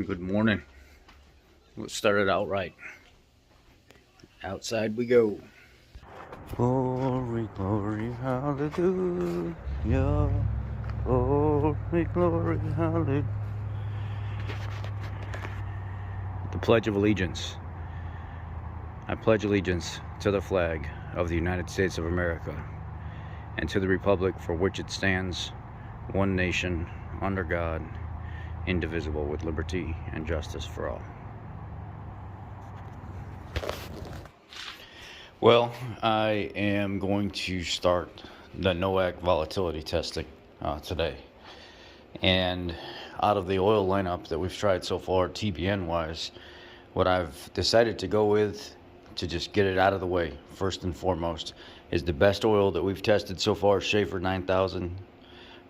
Good morning. Let's start it out right. Outside we go. Glory, glory, hallelujah. Glory, glory, hallelujah. The Pledge of Allegiance. I pledge allegiance to the flag of the United States of America and to the republic for which it stands, one nation, under God, indivisible, with liberty and justice for all. Well, I am going to start the NOAC volatility testing today. And out of the oil lineup that we've tried so far, TBN-wise, what I've decided to go with, to just get it out of the way, first and foremost, is the best oil that we've tested so far, Schaefer 9000,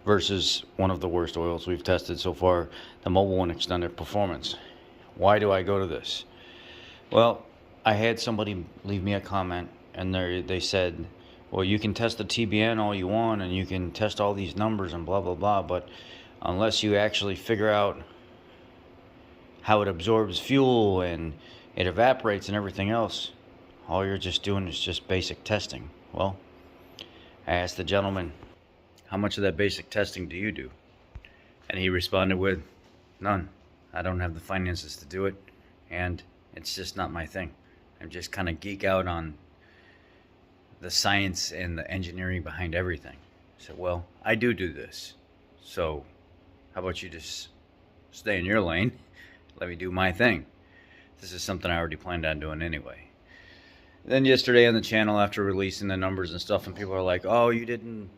versus one of the worst oils we've tested so far, the Mobile One Extended Performance. Why do I go to this? Well, I had somebody leave me a comment, and they said, well, you can test the TBN all you want, and you can test all these numbers and blah, blah, blah, but unless you actually figure out how it absorbs fuel and it evaporates and everything else, all you're just doing is just basic testing. Well, I asked the gentleman, how much of that basic testing do you do? And he responded with, none. I don't have the finances to do it, and it's just not my thing. I'm just kind of geek out on the science and the engineering behind everything. I said, well, I do this. So how about you just stay in your lane? Let me do my thing. This is something I already planned on doing anyway. Then yesterday on the channel, after releasing the numbers and stuff, and people are like, oh, you didn't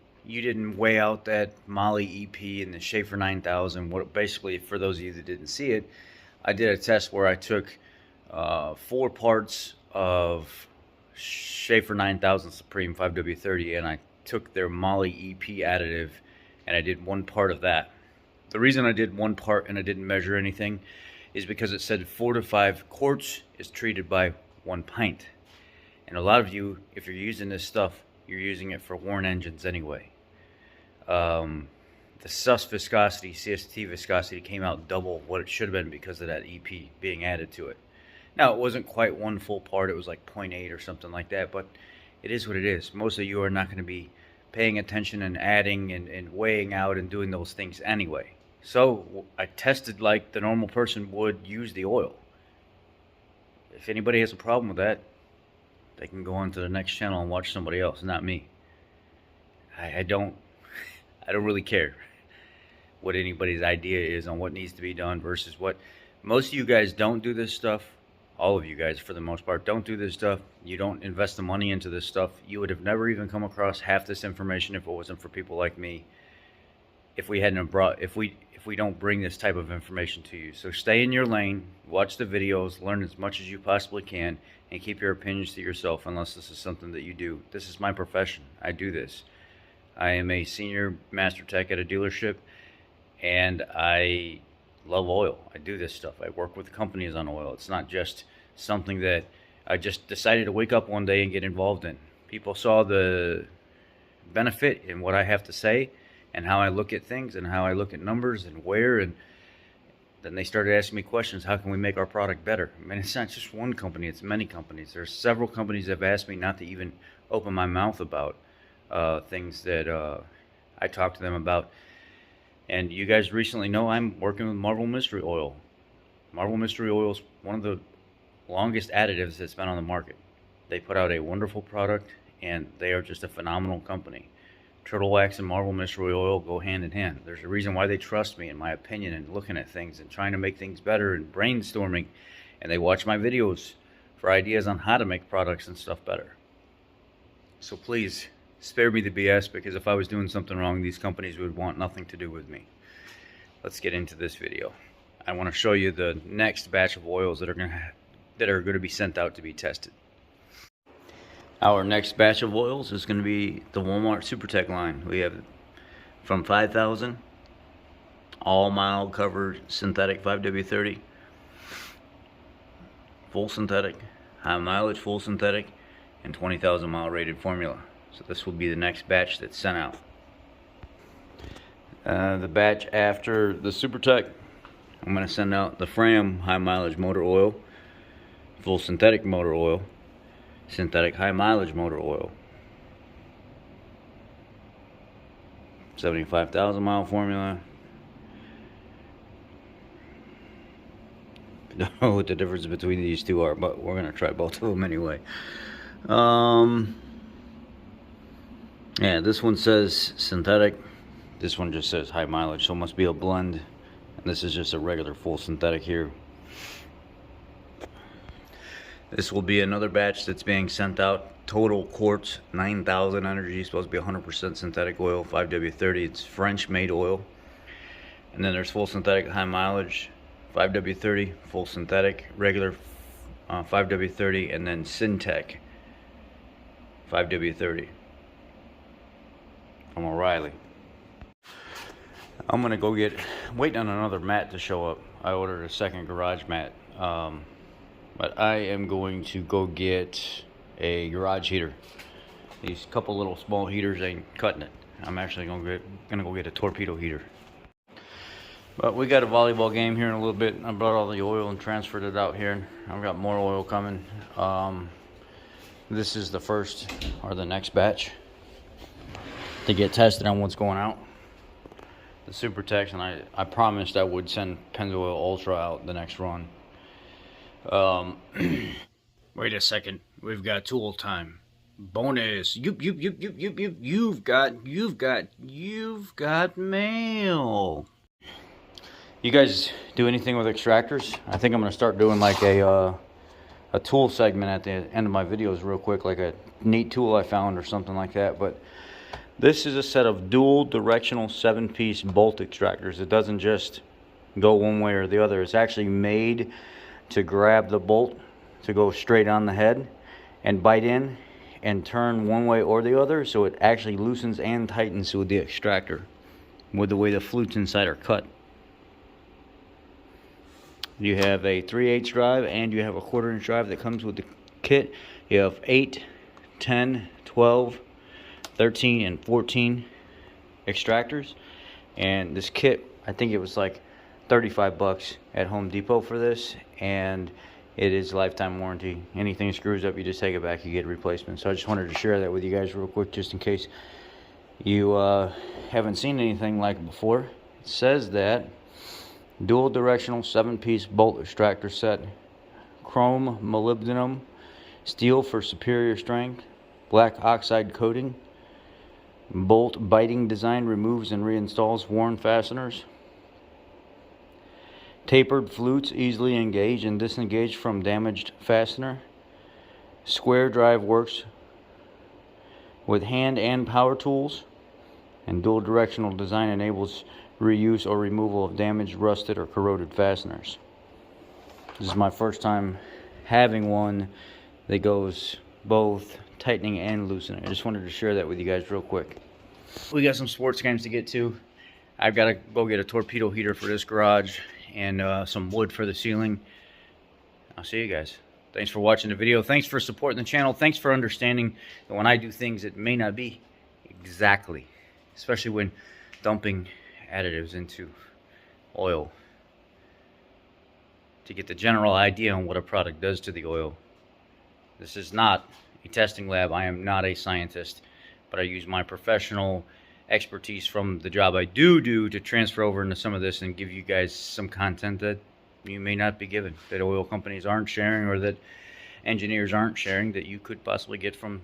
weigh out that Molly EP and the Schaefer 9000. What, basically, for those of you that didn't see it, I did a test where I took 4 parts of Schaefer 9000 Supreme 5W30, and I took their Molly EP additive, and I did 1 part of that. The reason I did 1 part and I didn't measure anything is because it said 4 to 5 quarts is treated by 1 pint. And a lot of you, if you're using this stuff, you're using it for worn engines anyway. The sus viscosity, CST viscosity, came out double what it should have been because of that EP being added to it. Now, it wasn't quite 1 full part. It was like 0.8 or something like that, but it is what it is. Most of you are not going to be paying attention and adding and weighing out and doing those things anyway. So I tested like the normal person would use the oil. If anybody has a problem with that, they can go on to the next channel and watch somebody else, not me. I don't really care what anybody's idea is on what needs to be done versus what. Most of you guys don't do this stuff. All of you guys, for the most part, don't do this stuff. You don't invest the money into this stuff. You would have never even come across half this information if it wasn't for people like me. If we don't bring this type of information to you. So stay in your lane, watch the videos, learn as much as you possibly can, and keep your opinions to yourself unless this is something that you do. This is my profession. I do this. I am a senior master tech at a dealership, and I love oil. I do this stuff. I work with companies on oil. It's not just something that I just decided to wake up one day and get involved in. People saw the benefit in what I have to say and how I look at things and how I look at numbers and where, and then they started asking me questions. How can we make our product better? I mean, it's not just one company, it's many companies. There's several companies that have asked me not to even open my mouth about things that I talk to them about. And you guys recently know I'm working with Marvel Mystery Oil. Marvel Mystery Oil is one of the longest additives that's been on the market. They put out a wonderful product, and they are just a phenomenal company. Turtle wax and Marvel Mystery Oil go hand in hand. There's a reason why they trust me, in my opinion, and looking at things and trying to make things better and brainstorming. And they watch my videos for ideas on how to make products and stuff better. So please, spare me the BS, because if I was doing something wrong, these companies would want nothing to do with me. Let's get into this video. I want to show you the next batch of oils that are going to be sent out to be tested. Our next batch of oils is going to be the Walmart SuperTech line. We have from 5,000, all mild covered synthetic 5W30, full synthetic, high mileage full synthetic, and 20,000 mile rated formula. So this will be the next batch that's sent out. The batch after the SuperTech I'm going to send out the Fram high mileage motor oil, full synthetic motor oil, synthetic high mileage motor oil, 75,000 mile formula. I don't know what the difference between these two are, but we're going to try both of them anyway. Yeah, this one says synthetic. This one just says high mileage, so it must be a blend. And this is just a regular full synthetic here. This will be another batch that's being sent out. Total quarts, 9,000 energy. Supposed to be 100% synthetic oil, 5W30. It's French made oil. And then there's full synthetic high mileage, 5W30, full synthetic, regular 5W30, and then Syntec 5W30 from O'Reilly. I'm gonna go get, waiting on another mat to show up. I ordered a second garage mat, but I am going to go get a garage heater. These couple little small heaters ain't cutting it. I'm actually gonna go get a torpedo heater. But we got a volleyball game here in a little bit. I brought all the oil and transferred it out here. I've got more oil coming. This is the first or the next batch to get tested on what's going out. The Supertex, and I promised I would send Pennzoil Ultra out the next run. Wait a second, we've got tool time. Bonus. You've got mail. You guys do anything with extractors? I think I'm gonna start doing like a tool segment at the end of my videos real quick, like a neat tool I found or something like that. But this is a set of dual directional 7-piece bolt extractors. It doesn't just go one way or the other. It's actually made to grab the bolt to go straight on the head and bite in and turn one way or the other, so it actually loosens and tightens with the extractor with the way the flutes inside are cut. You have a 3/8 drive and you have a 1/4 inch drive that comes with the kit. You have 8, 10, 12, 13, and 14 extractors. And this kit, I think it was like 35 bucks at Home Depot for this, and it is lifetime warranty. Anything screws up, you just take it back, you get a replacement. So I just wanted to share that with you guys real quick, just in case you haven't seen anything like it before. It says that dual directional 7-piece bolt extractor set, chrome molybdenum steel for superior strength, black oxide coating, bolt biting design, removes and reinstalls worn fasteners, tapered flutes easily engage and disengage from damaged fastener, square drive works with hand and power tools, and dual directional design enables reuse or removal of damaged, rusted, or corroded fasteners. This is my first time having one that goes both tightening and loosening. I just wanted to share that with you guys real quick. We got some sports games to get to. I've got to go get a torpedo heater for this garage and some wood for the ceiling. I'll see you guys. Thanks for watching the video. Thanks for supporting the channel. Thanks for understanding that when I do things, it may not be exactly, especially when dumping additives into oil, to get the general idea on what a product does to the oil. This is not a testing lab. I am not a scientist, but I use my professional expertise from the job I do to transfer over into some of this and give you guys some content that you may not be given, that oil companies aren't sharing, or that engineers aren't sharing, that you could possibly get from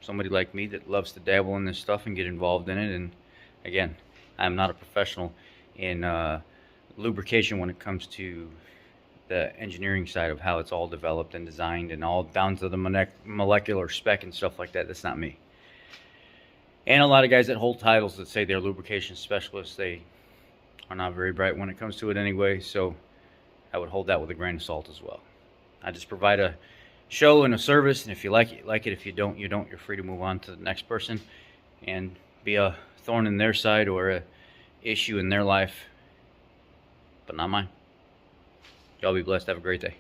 somebody like me that loves to dabble in this stuff and get involved in it. And again, I'm not a professional in lubrication when it comes to the engineering side of how it's all developed and designed and all down to the molecular spec and stuff like that. That's not me. And a lot of guys that hold titles that say they're lubrication specialists, they are not very bright when it comes to it anyway, so I would hold that with a grain of salt as well. I just provide a show and a service, and if you like it, you like it. If you don't, you don't. You're free to move on to the next person and be a thorn in their side or a issue in their life, but not mine. Y'all be blessed. Have a great day.